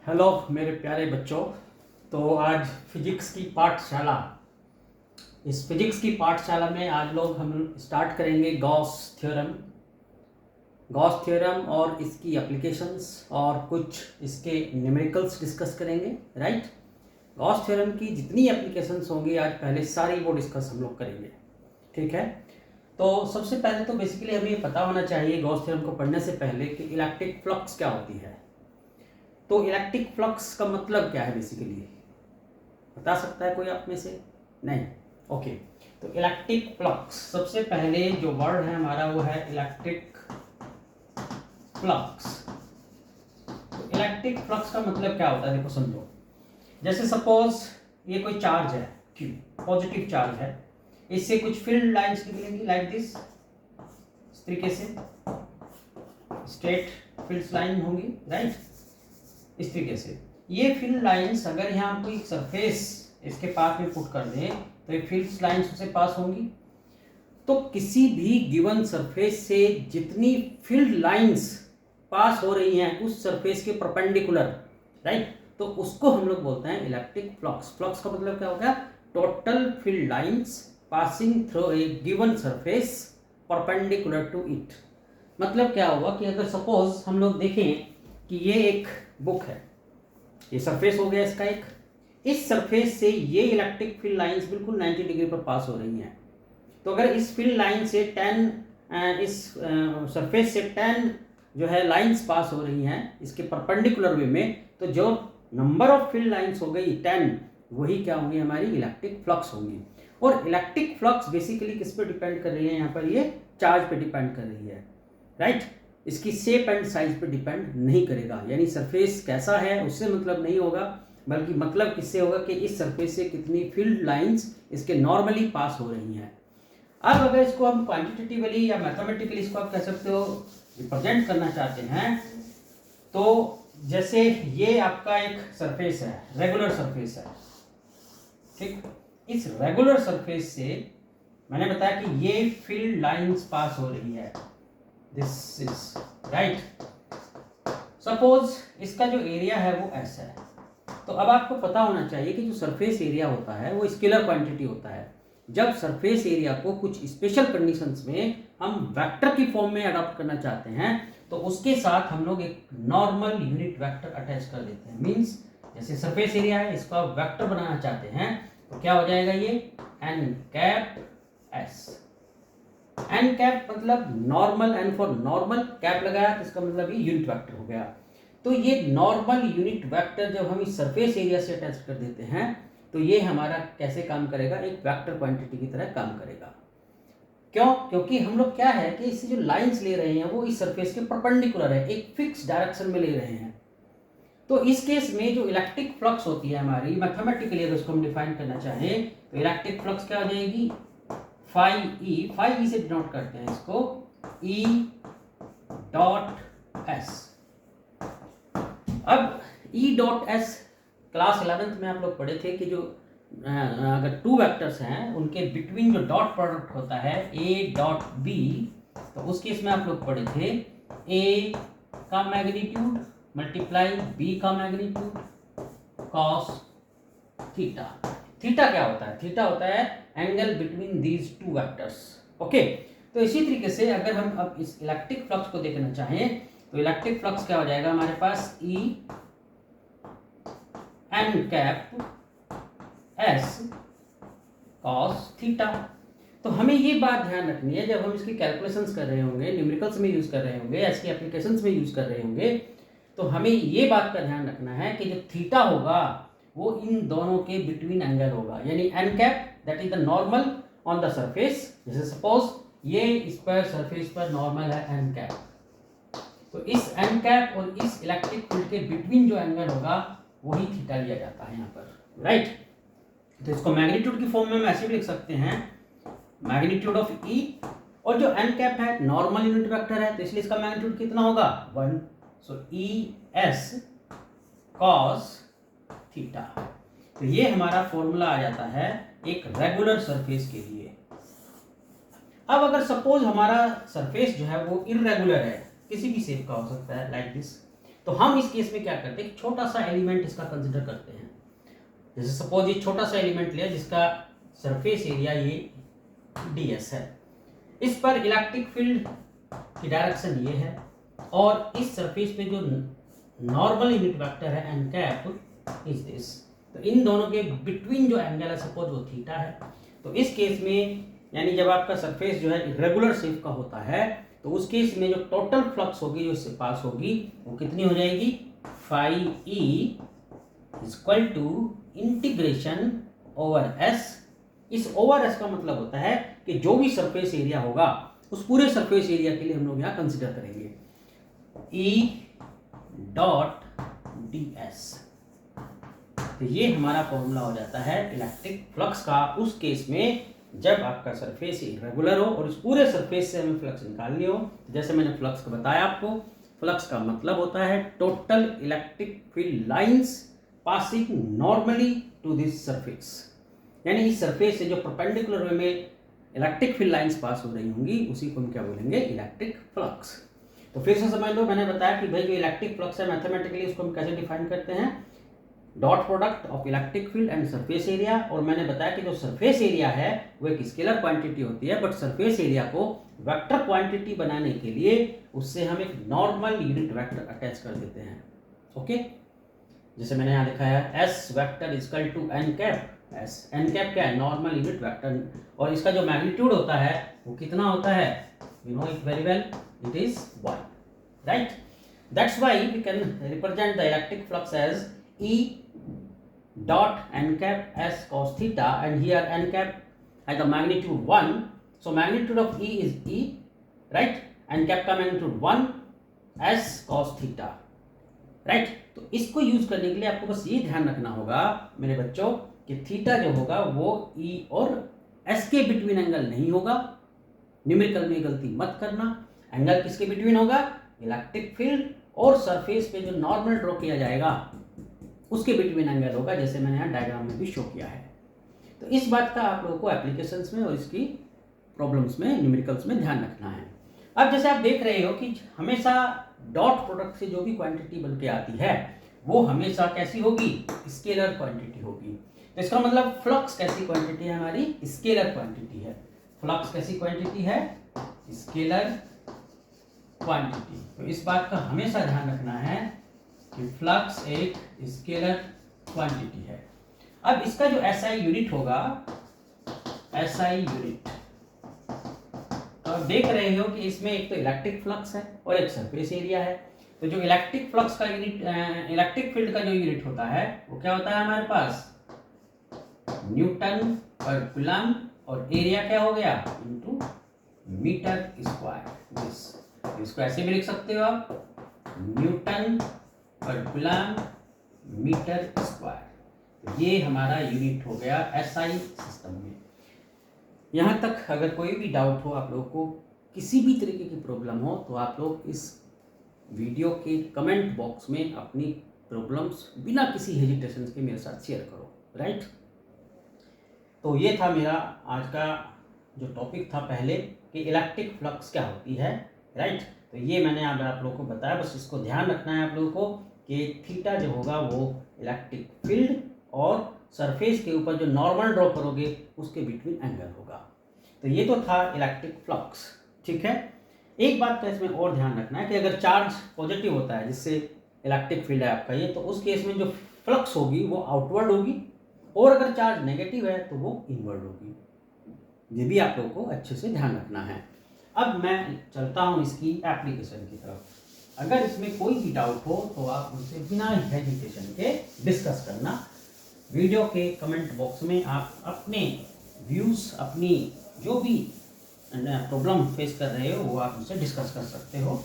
Hello मेरे प्यारे बच्चों। तो आज फिजिक्स की पाठशाला, इस फिजिक्स की पाठशाला में आज हम स्टार्ट करेंगे गॉस थ्योरम और इसकी एप्लीकेशंस और कुछ इसके न्यूमेरिकल्स डिस्कस करेंगे। राइट, गॉस थ्योरम की जितनी एप्लीकेशंस होंगी आज पहले सारी वो डिस्कस हम लोग करेंगे। ठीक है, तो सबसे पहले तो बेसिकली हमें ये पता होना चाहिए गॉस थ्योरम को पढ़ने से पहले कि इलेक्ट्रिक फ्लक्स क्या होती है। तो इलेक्ट्रिक फ्लक्स का मतलब क्या है बेसिकली, बता सकता है कोई आप में से? नहीं। ओके, तो इलेक्ट्रिक फ्लक्स, सबसे पहले जो वर्ड है हमारा वो है इलेक्ट्रिक फ्लक्स। तो इलेक्ट्रिक फ्लक्स का मतलब क्या होता है, देखो समझो। जैसे सपोज ये कोई चार्ज है Q, पॉजिटिव चार्ज है, इससे कुछ फील्ड लाइंस निकलेंगी लाइक दिस, इस तरीके से स्ट्रेट फील्ड लाइन होंगी। राइट, इस तरीके से ये फील्ड लाइंस अगर यहाँ कोई सरफेस इसके पास में पुट कर दे तो ये फील्ड लाइंस उससे पास होंगी। तो किसी भी गिवन सरफेस से जितनी फील्ड लाइंस पास हो रही हैं उस सरफेस के परपेंडिकुलर, राइट, तो उसको हम लोग बोलते हैं इलेक्ट्रिक फ्लक्स। फ्लक्स का मतलब क्या होगा? Total field lines passing through a given surface perpendicular to it. मतलब क्या होगा कि अगर सपोज हम लोग देखें कि ये एक बुक है, ये सरफेस हो गया इसका एक, इस सरफेस से ये इलेक्ट्रिक फील्ड लाइंस बिल्कुल 90 डिग्री पर पास हो रही हैं। तो अगर इस फील्ड लाइन से 10 इस सरफेस से 10 जो है लाइंस पास हो रही हैं इसके परपेंडिकुलर वे में, तो जो नंबर ऑफ फील्ड लाइंस हो गई 10, वही क्या होंगी? हमारी इलेक्ट्रिक फ्लक्स होंगी। और इलेक्ट्रिक फ्लक्स बेसिकली किस पे डिपेंड कर रही है? यहाँ पर ये चार्ज पे डिपेंड कर रही है। राइट, इसकी शेप एंड साइज पे डिपेंड नहीं करेगा, यानी सरफेस कैसा है उससे मतलब नहीं होगा, बल्कि मतलब किससे होगा कि इस सरफेस से कितनी फील्ड लाइंस इसके नॉर्मली पास हो रही हैं। अब अगर इसको हम क्वांटिटेटिवली या मैथमेटिकली इसको आप कह सकते हो रिप्रेजेंट करना चाहते हैं, तो जैसे ये आपका एक सरफेस है, रेगुलर सरफेस है, ठीक, इस रेगुलर सरफेस से मैंने बताया कि ये फील्ड लाइंस पास हो रही है, दिस इज राइट। सपोज इसका जो एरिया है वो ऐसा है। तो अब आपको पता होना चाहिए कि जो सरफेस एरिया होता है वो स्केलर क्वांटिटी होता है। जब सरफेस एरिया को कुछ स्पेशल कंडीशंस में हम वेक्टर की फॉर्म में अडॉप्ट करना चाहते हैं तो उसके साथ हम लोग एक नॉर्मल यूनिट वेक्टर अटैच कर देते हैं। मींस जैसे सरफेस एरिया है, इसको आप वेक्टर बनाना चाहते हैं तो क्या हो जाएगा? ये n cap S. N cap मतलब normal, n for normal, cap लगाया तो इसका मतलब ये यूनिट वेक्टर हो गया। तो ये नॉर्मल यूनिट वेक्टर जब हम इस सरफेस एरिया से अटैच कर देते हैं तो ये हमारा कैसे काम करेगा? एक वेक्टर क्वांटिटी की तरह काम करेगा। क्यों? क्योंकि हम लोग क्या है कि इससे जो लाइंस ले रहे हैं वो इस सरफेस के परपेंडिकुलर है, एक फिक्स डायरेक्शन में ले रहे हैं। तो इस केस में जो इलेक्ट्रिक फ्लक्स होती है हमारी, मैथमेटिकली अगर उसको हम डिफाइन करना चाहें तो इलेक्ट्रिक फ्लक्स क्या हो जाएगी? फाई ई से डिनोट करते हैं इसको, ई डॉट एस। अब E dot S class 11th में आप लोग पढ़े थे कि जो अगर टू वेक्टर्स हैं उनके बिटवीन जो डॉट प्रोडक्ट होता है ए डॉट बी, तो उस केस में आप लोग पढ़े थे ए का मैग्नीट्यूड मल्टीप्लाई बी का मैग्नीट्यूड कॉस थीटा। थीटा क्या होता है? थीटा होता है angle between these two vectors. Okay, तो इसी तरीके से अगर हम अब इस इलेक्ट्रिक फ्लक्स को देखना चाहें तो इलेक्ट्रिक फ्लक्स क्या हो जाएगा हमारे पास? E n cap S cos theta. तो हमें ये बात ध्यान रखनी है जब हम इसकी कैलकुलेशंस कर रहे होंगे, न्यूमेरिकल्स में यूज कर रहे होंगे, ऐसी एप्लीकेशंस में यूज कर रहे होंगे, तो हमें ये बात का ध्यान रखना है कि जो थीटा होगा वो इन दोनों के बिटवीन एंगल होगा, यानी n cap that is the normal on the surface. जैसे सपोज ये स्क्वायर सरफेस पर नॉर्मल है एन कैप, तो इस एन कैप और इस इलेक्ट्रिक फील्ड के बिटवीन जो एंगल होगा वही थीटा लिया जाता है यहाँ पर। राइट, तो इसको मैग्नीट्यूड की फॉर्म में हम ऐसे भी लिख सकते हैं, मैग्नीट्यूड ऑफ ई, और जो एन कैप है नॉर्मल यूनिट वेक्टर है तो इसलिए इसका मैग्नीट्यूड कितना होगा? 1। सो ई एस कॉस थीटा। तो ये हमारा फॉर्मूला आ जाता है एक रेगुलर सरफेस के लिए। अब अगर सपोज हमारा सरफेस जो है वो इरेगुलर है, किसी भी शेप का हो सकता है लाइक दिस, तो हम इस केस में क्या करते हैं, छोटा सा एलिमेंट इसका कंसिडर करते हैं। जैसे सपोज ये छोटा सा एलिमेंट लिया जिसका सरफेस एरिया ये ds है, इस पर इलेक्ट्रिक फील्ड की डायरेक्शन ये है और इस सरफेस पे जो नॉर्मल यूनिट वेक्टर है एन कैप इज दिस। तो इन दोनों के बिटवीन जो एंगल है सपोज वो थीटा है। तो इस केस में यानी जब आपका सरफेस जो है इरेगुलर शेप का होता है तो उस केस में जो टोटल फ्लक्स होगी जो इससे पास होगी वो कितनी हो जाएगी, phi E equal to integration over S. इस ओवर एस का मतलब होता है कि जो भी सरफेस एरिया होगा उस पूरे सरफेस एरिया के लिए हम लोग यहाँ कंसिडर करेंगे ई डॉट डी एस। तो ये हमारा फॉर्मूला हो जाता है इलेक्ट्रिक फ्लक्स का उस केस में जब आपका सरफेस इरेगुलर हो और उस पूरे सरफेस से हमें फ्लक्स निकालनी हो। जैसे मैंने फ्लक्स का बताया आपको, फ्लक्स का मतलब होता है total electric field lines passing normally to this surface. यानी इस सरफेस से जो परपेंडिकुलर वे में इलेक्ट्रिक फील्ड लाइंस पास हो रही होंगी उसी को हम क्या बोलेंगे, इलेक्ट्रिक फ्लक्स। तो फिर से समझ लो, मैंने बताया कि भाई जो इलेक्ट्रिक फ्लक्स है मैथमेटिकली उसको हम कैसे डिफाइन करते हैं, dot product of electric field and surface area. और मैंने बताया कि जो सरफेस एरिया है वो एक स्केलर क्वांटिटी होती है, बट सरफेस एरिया को वेक्टर क्वांटिटी बनाने के लिए उससे हम एक नॉर्मल यूनिट वेक्टर अटैच कर देते हैं। ओके, जैसे मैंने यहाँ लिखा है S vector equal to n cap. S n cap क्या है, नॉर्मल यूनिट वेक्टर, और इसका जो मैग्नीट्यूड होता है वो कितना होता है, you know it very well, it is 1, right. That's why we can represent the electric flux as E dot n cap s cos theta, and here n cap has the magnitude 1, so magnitude of E is E, right, n cap का magnitude 1 s cos theta, right। तो इसको use करने के लिए आपको बस ये ध्यान रखना होगा मेरे बच्चों कि थीटा जो होगा वो E और S के बिटवीन एंगल नहीं होगा। न्यूमेरिकल में गलती मत करना, एंगल किसके बिटवीन होगा, इलेक्ट्रिक फील्ड और सरफेस पे जो नॉर्मल ड्रॉ किया जाएगा उसके बिटवीन एंगल होगा, जैसे मैंने यहाँ डायग्राम में भी शो किया है। तो इस बात का आप लोगों को एप्लीकेशंस में और इसकी प्रॉब्लम्स में, न्यूमेरिकल्स में ध्यान रखना है। अब जैसे आप देख रहे हो कि हमेशा डॉट प्रोडक्ट से जो भी क्वांटिटी बन के आती है वो हमेशा कैसी होगी, स्केलर क्वांटिटी होगी। तो इसका मतलब फ्लक्स कैसी क्वांटिटी है, हमारी स्केलर क्वांटिटी है। फ्लक्स कैसी क्वांटिटी है, स्केलर क्वांटिटी। तो इस बात का हमेशा ध्यान रखना है कि फ्लक्स एक स्केलर क्वांटिटी है। अब इसका जो एसआई यूनिट होगा, एसआई यूनिट, तो आप देख रहे हो कि इसमें एक तो इलेक्ट्रिक फ्लक्स है और एक सरफेस एरिया है। तो जो इलेक्ट्रिक फ्लक्स का यूनिट, इलेक्ट्रिक फील्ड का जो यूनिट होता है वो क्या होता है हमारे पास, न्यूटन पर कूलम, और एरिया क्या हो गया, इनटू मीटर स्क्वायर। इसको ऐसे भी लिख सकते हो आप, न्यूटन पर कूलम मीटर स्क्वायर। तो ये हमारा यूनिट हो गया एसआई सिस्टम में। यहाँ तक अगर कोई भी डाउट हो, आप लोगों को किसी भी तरीके की प्रॉब्लम हो, तो आप लोग इस वीडियो के कमेंट बॉक्स में अपनी प्रॉब्लम्स बिना किसी हेजिटेशन के मेरे साथ शेयर करो, राइट। तो ये था मेरा आज का जो टॉपिक था पहले कि इलेक्ट्रिक फ्लक्स क्या होती है, राइट। तो ये मैंने आप लोगों को बताया, बस इसको ध्यान रखना है आप लोगों को कि थीटा जो होगा वो इलेक्ट्रिक फील्ड और सरफेस के ऊपर जो नॉर्मल ड्रॉ करोगे उसके बिटवीन एंगल होगा। तो ये तो था इलेक्ट्रिक फ्लक्स, ठीक है। एक बात का इसमें और ध्यान रखना है कि अगर चार्ज पॉजिटिव होता है जिससे इलेक्ट्रिक फील्ड है आपका ये, तो उस केस में जो फ्लक्स होगी वो आउटवर्ड होगी, और अगर चार्ज नेगेटिव है तो वो इनवर्ड होगी। ये भी आप लोगों को अच्छे से ध्यान रखना है। अब मैं चलता हूँ इसकी एप्लीकेशन की तरफ। अगर इसमें कोई भी डाउट हो तो आप मुझसे बिना हेजिटेशन के डिस्कस करना। वीडियो के कमेंट बॉक्स में आप अपने व्यूज़, अपनी जो भी प्रॉब्लम फेस कर रहे हो वो आप मुझसे डिस्कस कर सकते हो।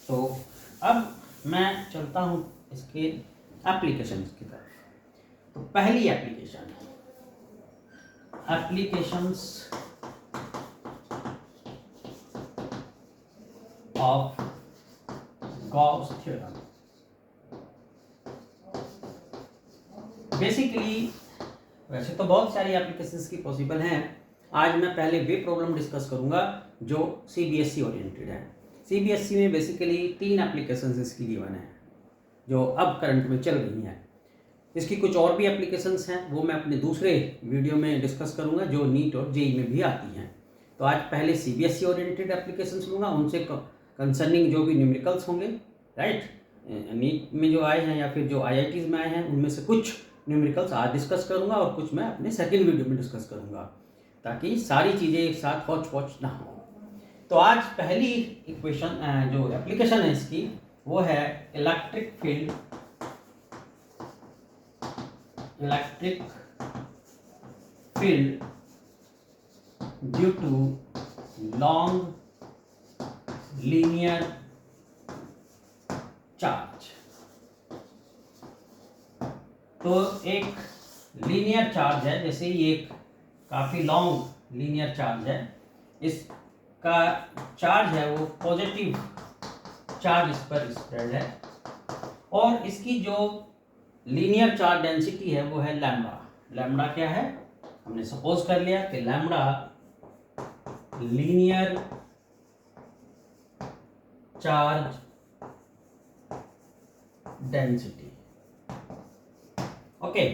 तो अब मैं चलता हूँ इसके एप्लीकेशन की तरफ। तो पहली application, applications of Gauss theorem. Basically वैसे तो बहुत सारी एप्लीकेशंस की पॉसिबल हैं। आज मैं पहले वे प्रॉब्लम डिस्कस करूंगा जो सीबीएसई ओरिएंटेड है। सीबीएसई में बेसिकली 3 एप्लीकेशंस इसकी गिवन है जो अब करंट में चल रही हैं। इसकी कुछ और भी एप्लीकेशंस हैं, वो मैं अपने दूसरे वीडियो में डिस्कस करूंगा जो नीट और जेई में भी आती हैं। तो आज पहले सीबीएसई ओरिएंटेड एप्लीकेशंस लूँगा, उनसे कंसर्निंग जो भी न्यूमेरिकल्स होंगे, राइट, नीट में जो आए हैं या फिर जो आईआईटीज़ में आए हैं उनमें से कुछ न्यूमेरिकल्स आज डिस्कस करूँगा और कुछ मैं अपने सेकेंड वीडियो में डिस्कस करूँगा, ताकि सारी चीज़ें एक साथ हौच पौच ना हो। तो आज पहली इक्वेशन जो एप्लीकेशन है इसकी वो है electric field due to long linear charge. तो एक लीनियर चार्ज है, जैसे ये एक काफ़ी लॉन्ग लीनियर चार्ज है, इसका चार्ज है वो पॉजिटिव चार्ज इस पर स्प्रेड है और इसकी जो लीनियर चार्ज डेंसिटी है वो है लैम्बडा। लैम्बडा क्या है, हमने सपोज कर लिया कि lambda linear charge density. Okay,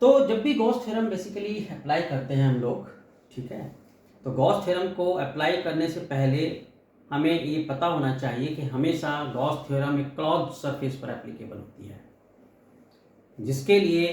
तो जब भी गॉस थ्योरम बेसिकली अप्लाई करते हैं हम लोग, ठीक है, तो गॉस थ्योरम को अप्लाई करने से पहले हमें ये पता होना चाहिए कि हमेशा गॉस थ्योरम एक क्लोज्ड सरफेस पर एप्लीकेबल होती है, जिसके लिए